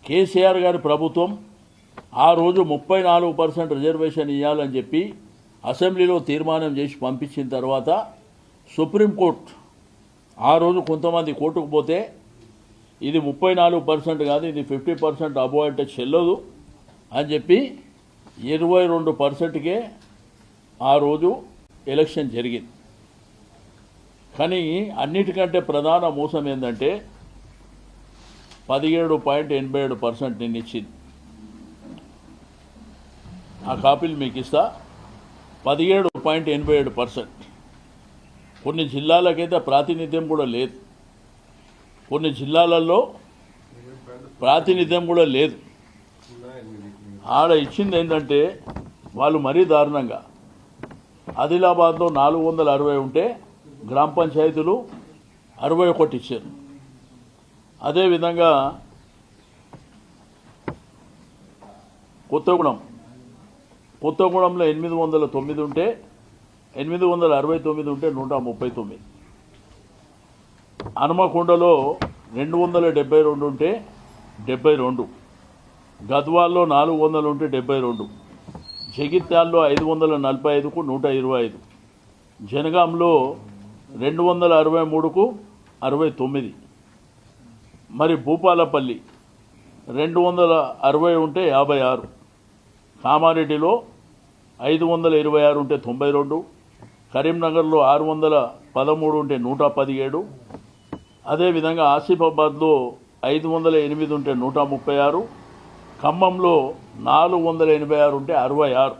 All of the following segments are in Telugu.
కేసీఆర్ గారి ప్రభుత్వం ఆ రోజు 34% రిజర్వేషన్ ఇవ్వాలని చెప్పి అసెంబ్లీలో తీర్మానం చేసి పంపించిన తర్వాత సుప్రీంకోర్టు ఆ రోజు కొంతమంది కోర్టుకు పోతే ఇది 34% కాదు, ఇది 50% అబోవ్ అంటే చెల్లదు అని చెప్పి 22%కే ఆ రోజు ఎలక్షన్ జరిగింది. కానీ అన్నిటికంటే ప్రధాన మోసం ఏంటంటే 17.87% నేను ఇచ్చింది. ఆ కాపీలు మీకు ఇస్తా. 17.87%. కొన్ని జిల్లాలకైతే ప్రాతినిధ్యం కూడా లేదు, కొన్ని జిల్లాలలో ప్రాతినిధ్యం కూడా లేదు. ఆడ ఇచ్చింది ఏంటంటే వాళ్ళు మరీ దారుణంగా ఆదిలాబాద్లో 460 ఉంటే గ్రామ పంచాయతీలు 61 ఇచ్చారు. అదేవిధంగా కొత్తగూడెంలో 809 ఉంటే 869 ఉంటే 139. హనుమకొండలో 272 ఉంటే 72. గద్వాల్లో 400 ఉంటే 72. జగిత్యాల్లో 545కు 125. జనగాంలో 263కు 69. మరి భూపాలపల్లి 260 ఉంటే 56. కామారెడ్డిలో 526 ఉంటే 92. కరీంనగర్లో 613 ఉంటే 117. అదేవిధంగా ఆసిఫాబాద్లో 508 ఉంటే 136. ఖమ్మంలో 486 ఉంటే 66.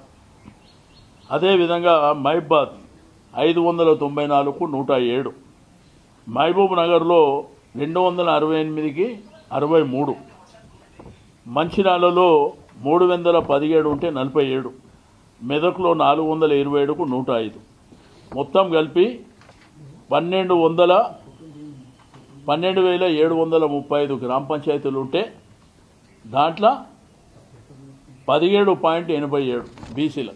అదేవిధంగా మహబాద్ 594కు 107. మహబూబ్ నగర్లో 268కి 63. మంచిర్యాలలో 317 ఉంటే 47. మెదక్లో 427కు 105. మొత్తం కలిపి 12,735 గ్రామ పంచాయతీలు ఉంటే దాంట్లో 17.87 బీసీలు.